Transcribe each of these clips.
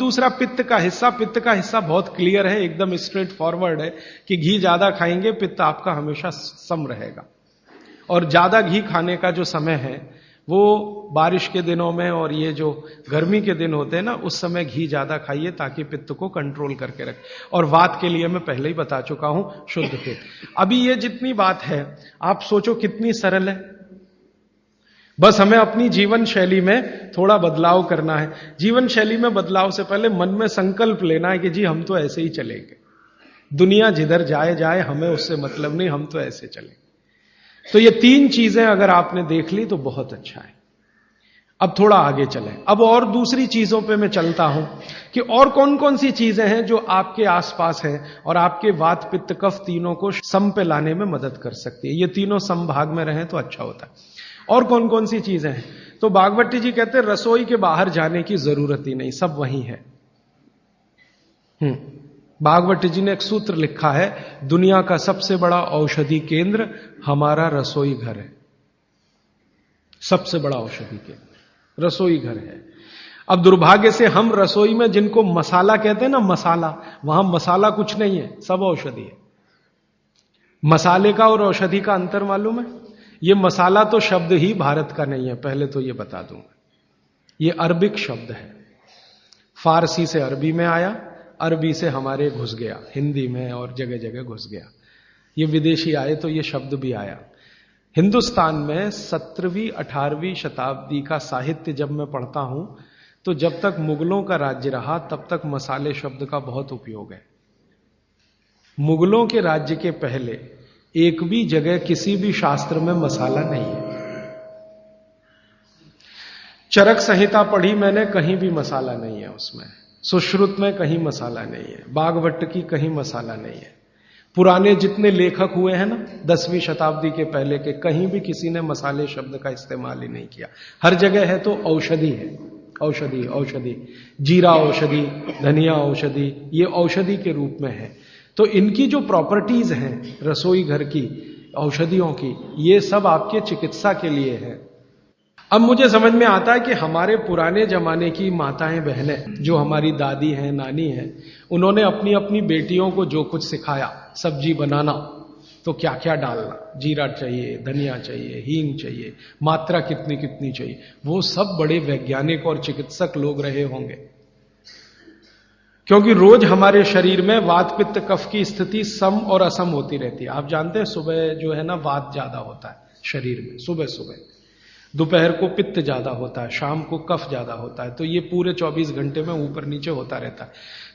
दूसरा पित्त का हिस्सा बहुत क्लियर है, एकदम स्ट्रेट फॉरवर्ड है कि घी ज्यादा खाएंगे पित्त आपका हमेशा सम रहेगा। और ज्यादा घी खाने का जो समय है वो बारिश के दिनों में और ये जो गर्मी के दिन होते हैं ना, उस समय घी ज्यादा खाइए ताकि पित्त को कंट्रोल करके रखे। और वात के लिए मैं पहले ही बता चुका हूं, शुद्ध पित्त। अभी ये जितनी बात है आप सोचो कितनी सरल है, बस हमें अपनी जीवन शैली में थोड़ा बदलाव करना है। जीवन शैली में बदलाव से पहले मन में संकल्प लेना है कि जी हम तो ऐसे ही चलेंगे, दुनिया जिधर जाए जाए हमें उससे मतलब नहीं, हम तो ऐसे चलेंगे। तो ये 3 चीजें अगर आपने देख ली तो बहुत अच्छा है। अब थोड़ा आगे चलें, अब और दूसरी चीजों पे मैं चलता हूं कि और कौन कौन सी चीजें हैं जो आपके आसपास हैं और आपके वात पित्त कफ तीनों को सम पे लाने में मदद कर सकती है। ये तीनों समभाग में रहें तो अच्छा होता है। और कौन कौन सी चीजें हैं? तो भागवती जी कहते हैं रसोई के बाहर जाने की जरूरत ही नहीं, सब वहीं है। भागवती जी ने एक सूत्र लिखा है, दुनिया का सबसे बड़ा औषधि केंद्र हमारा रसोई घर है। सबसे बड़ा औषधि केंद्र रसोई घर है। अब दुर्भाग्य से हम रसोई में जिनको मसाला कहते हैं ना, मसाला, वहां मसाला कुछ नहीं है, सब औषधि है। मसाले का और औषधि का अंतर मालूम है? ये मसाला तो शब्द ही भारत का नहीं है, पहले तो ये बता दूंगा। ये अरबिक शब्द है, फारसी से अरबी में आया, अरबी से हमारे घुस गया, हिंदी में और जगह जगह घुस गया। ये विदेशी आए तो ये शब्द भी आया। हिंदुस्तान में 17वीं 18वीं शताब्दी का साहित्य जब मैं पढ़ता हूं तो जब तक मुगलों का राज्य रहा तब तक मसाले शब्द का बहुत उपयोग है। मुगलों के राज्य के पहले एक भी जगह किसी भी शास्त्र में मसाला नहीं है। चरक संहिता पढ़ी मैंने, कहीं भी मसाला नहीं है उसमें। सुश्रुत में कहीं मसाला नहीं है, बागभट्ट की कहीं मसाला नहीं है। पुराने जितने लेखक हुए हैं ना 10वीं शताब्दी के पहले के, कहीं भी किसी ने मसाले शब्द का इस्तेमाल ही नहीं किया। हर जगह है तो औषधि है, औषधि औषधि, जीरा औषधि, धनिया औषधि, ये औषधि के रूप में है। तो इनकी जो प्रॉपर्टीज हैं रसोई घर की, औषधियों की, ये सब आपके चिकित्सा के लिए है। अब मुझे समझ में आता है कि हमारे पुराने जमाने की माताएं बहनें, जो हमारी दादी हैं, नानी हैं, उन्होंने अपनी अपनी बेटियों को जो कुछ सिखाया, सब्जी बनाना तो क्या क्या डालना, जीरा चाहिए, धनिया चाहिए, हींग चाहिए, मात्रा कितनी कितनी चाहिए, वो सब बड़े वैज्ञानिक और चिकित्सक लोग रहे होंगे। क्योंकि रोज हमारे शरीर में वात पित्त कफ की स्थिति सम और असम होती रहती है। आप जानते हैं सुबह जो है ना वात ज्यादा होता है शरीर में, सुबह सुबह, दोपहर को पित्त ज्यादा होता है, शाम को कफ ज्यादा होता है। तो ये पूरे 24 घंटे में ऊपर नीचे होता रहता है।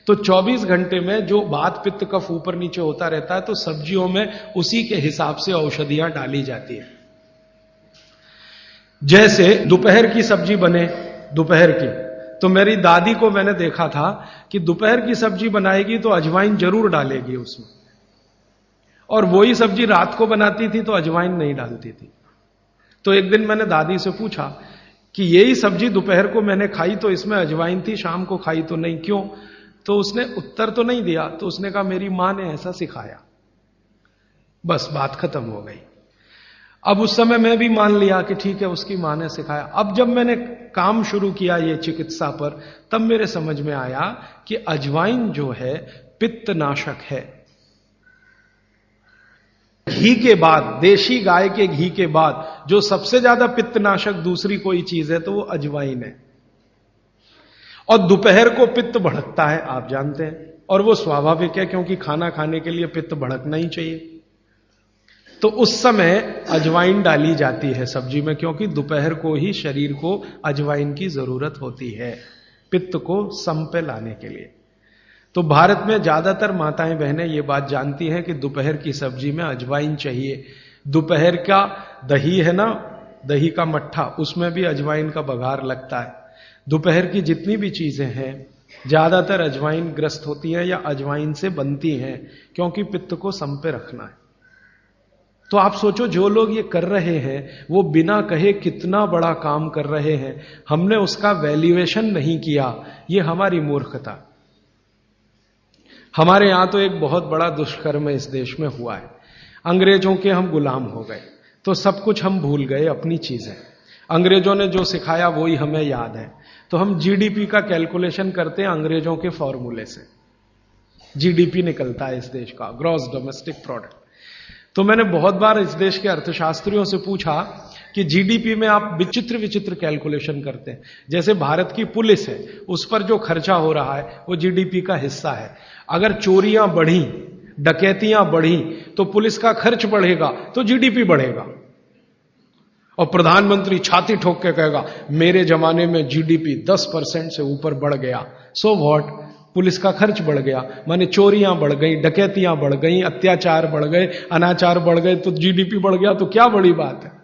तो 24 घंटे में जो वात पित्त कफ ऊपर नीचे होता रहता है, तो सब्जियों में उसी के हिसाब से औषधियां डाली जाती है। जैसे दोपहर की सब्जी बने, दोपहर की, तो मेरी दादी को मैंने देखा था कि दोपहर की सब्जी बनाएगी तो अजवाइन जरूर डालेगी उसमें, और वही सब्जी रात को बनाती थी तो अजवाइन नहीं डालती थी। तो एक दिन मैंने दादी से पूछा कि यही सब्जी दोपहर को मैंने खाई तो इसमें अजवाइन थी, शाम को खाई तो नहीं, क्यों? तो उसने उत्तर तो नहीं दिया। तो उसने कहा मेरी मां ने ऐसा सिखाया। बस बात खत्म हो गई। अब उस समय मैं भी मान लिया कि ठीक है, उसकी मां ने सिखाया। अब जब मैंने काम शुरू किया ये चिकित्सा पर, तब मेरे समझ में आया कि अजवाइन जो है पित्तनाशक है। घी के बाद, देशी गाय के घी के बाद जो सबसे ज्यादा पित्तनाशक दूसरी कोई चीज है तो वो अजवाइन है। और दोपहर को पित्त भड़कता है, आप जानते हैं, और वो स्वाभाविक है क्योंकि खाना खाने के लिए पित्त भड़कना ही चाहिए। तो उस समय अजवाइन डाली जाती है सब्जी में, क्योंकि दोपहर को ही शरीर को अजवाइन की जरूरत होती है पित्त को सम पे लाने के लिए। तो भारत में ज्यादातर माताएं बहनें ये बात जानती हैं कि दोपहर की सब्जी में अजवाइन चाहिए। दोपहर का दही है ना, दही का मट्ठा, उसमें भी अजवाइन का बघार लगता है। दोपहर की जितनी भी चीजें हैं ज्यादातर अजवाइन ग्रस्त होती हैं या अजवाइन से बनती हैं, क्योंकि पित्त को सम पे रखना है। तो आप सोचो जो लोग ये कर रहे हैं वो बिना कहे कितना बड़ा काम कर रहे हैं, हमने उसका वैल्यूएशन नहीं किया, ये हमारी मूर्खता। हमारे यहां तो एक बहुत बड़ा दुष्कर्म इस देश में हुआ है। अंग्रेजों के हम गुलाम हो गए तो सब कुछ हम भूल गए, अपनी चीजें। अंग्रेजों ने जो सिखाया वही हमें याद है। तो हम जीडीपी का कैलकुलेशन करते हैं अंग्रेजों के फॉर्मूले से। जीडीपी निकलता है इस देश का, ग्रॉस डोमेस्टिक प्रोडक्ट। तो मैंने बहुत बार इस देश के अर्थशास्त्रियों से पूछा कि जीडीपी में आप विचित्र विचित्र कैलकुलेशन करते हैं। जैसे भारत की पुलिस है, उस पर जो खर्चा हो रहा है वो जीडीपी का हिस्सा है। अगर चोरियां बढ़ी, डकैतियां बढ़ी, तो पुलिस का खर्च बढ़ेगा तो जीडीपी बढ़ेगा। और प्रधानमंत्री छाती ठोक के कहेगा मेरे जमाने में जीडीपी 10% से ऊपर बढ़ गया। सो व्हाट, पुलिस का खर्च बढ़ गया, माने चोरियां बढ़ गई, डकैतियां बढ़ गई, अत्याचार बढ़ गए, अनाचार बढ़ गए, तो जीडीपी बढ़ गया, तो क्या बड़ी बात है।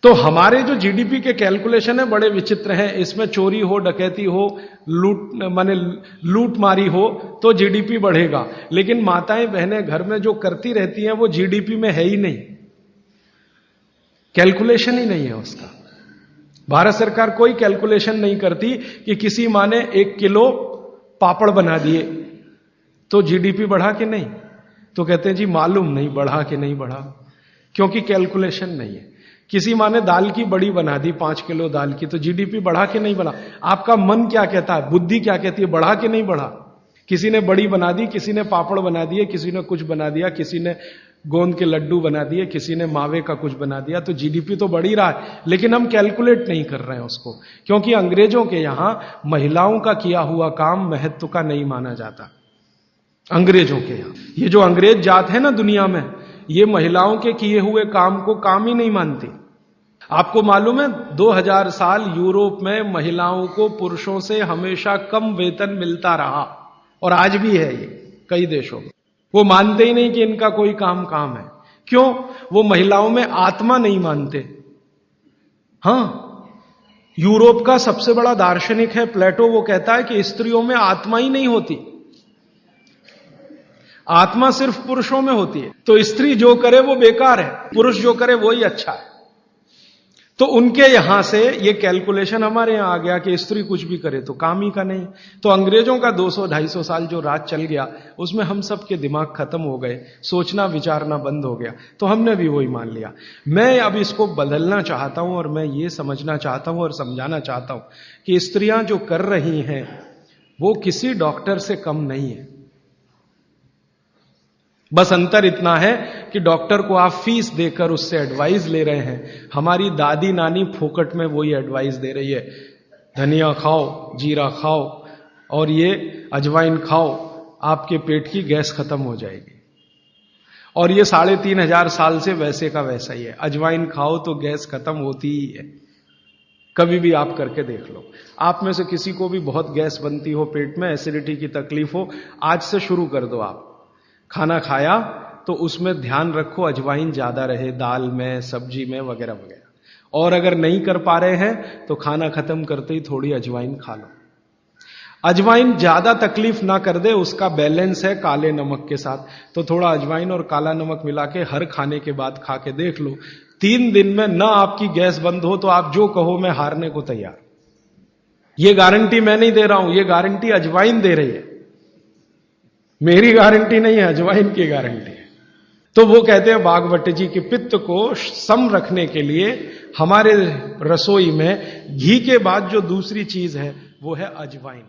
तो हमारे जो जीडीपी के कैलकुलेशन है बड़े विचित्र हैं। इसमें चोरी हो, डकैती हो, लूट मारी हो तो जीडीपी बढ़ेगा, लेकिन माताएं बहनें घर में जो करती रहती हैं वो जीडीपी में है ही नहीं, कैलकुलेशन ही नहीं है उसका। भारत सरकार कोई कैलकुलेशन नहीं करती कि किसी माँ ने 1 किलो पापड़ बना दिए तो जीडीपी बढ़ा कि नहीं, तो कहते हैं जी मालूम नहीं बढ़ा कि नहीं बढ़ा, क्योंकि कैलकुलेशन नहीं है। किसी माँ ने दाल की बड़ी बना दी 5 किलो दाल की, तो जीडीपी बढ़ा कि नहीं बढ़ा। आपका मन क्या कहता है, बुद्धि क्या कहती है, बढ़ा कि नहीं बढ़ा। किसी ने बड़ी बना दी, किसी ने पापड़ बना दिए, किसी ने कुछ बना दिया, किसी ने गोंद के लड्डू बना दिए, किसी ने मावे का कुछ बना दिया, तो जीडीपी तो बढ़ ही रहा है, लेकिन हम कैलकुलेट नहीं कर रहे हैं उसको, क्योंकि अंग्रेजों के यहां महिलाओं का किया हुआ काम महत्व का नहीं माना जाता। अंग्रेजों के यहां ये जो अंग्रेज जात है ना दुनिया में, ये महिलाओं के किए हुए काम को काम ही नहीं मानती। आपको मालूम है 2000 साल यूरोप में महिलाओं को पुरुषों से हमेशा कम वेतन मिलता रहा, और आज भी है ये कई देशों में। वो मानते ही नहीं कि इनका कोई काम है। क्यों? वो महिलाओं में आत्मा नहीं मानते। हां, यूरोप का सबसे बड़ा दार्शनिक है प्लेटो, वो कहता है कि स्त्रियों में आत्मा ही नहीं होती, आत्मा सिर्फ पुरुषों में होती है। तो स्त्री जो करे वो बेकार है, पुरुष जो करे वो ही अच्छा है। तो उनके यहां से ये कैलकुलेशन हमारे यहां आ गया कि स्त्री कुछ भी करे तो काम ही का नहीं। तो अंग्रेजों का 200-250 साल जो राज चल गया, उसमें हम सब के दिमाग खत्म हो गए, सोचना विचारना बंद हो गया, तो हमने भी वही मान लिया। मैं अब इसको बदलना चाहता हूं, और मैं ये समझना चाहता हूं और समझाना चाहता हूं कि स्त्रियां जो कर रही हैं वो किसी डॉक्टर से कम नहीं है। बस अंतर इतना है कि डॉक्टर को आप फीस देकर उससे एडवाइस ले रहे हैं, हमारी दादी नानी फोकट में वही एडवाइस दे रही है, धनिया खाओ, जीरा खाओ और ये अजवाइन खाओ, आपके पेट की गैस खत्म हो जाएगी। और ये 3500 साल से वैसे का वैसा ही है, अजवाइन खाओ तो गैस खत्म होती ही है। कभी भी आप करके देख लो। आप में से किसी को भी बहुत गैस बनती हो, पेट में एसिडिटी की तकलीफ हो, आज से शुरू कर दो। आप खाना खाया तो उसमें ध्यान रखो अजवाइन ज्यादा रहे, दाल में, सब्जी में, वगैरह वगैरह। और अगर नहीं कर पा रहे हैं तो खाना खत्म करते ही थोड़ी अजवाइन खा लो। अजवाइन ज्यादा तकलीफ ना कर दे, उसका बैलेंस है काले नमक के साथ, तो थोड़ा अजवाइन और काला नमक मिला के हर खाने के बाद खा के देख लो। 3 दिन में ना आपकी गैस बंद हो तो आप जो कहो मैं हारने को तैयार। ये गारंटी मैं नहीं दे रहा हूं, ये गारंटी अजवाइन दे रही है, मेरी गारंटी नहीं है, अजवाइन की गारंटी है। तो वो कहते हैं बागवट जी कि पित्त को सम रखने के लिए हमारे रसोई में घी के बाद जो दूसरी चीज है वो है अजवाइन।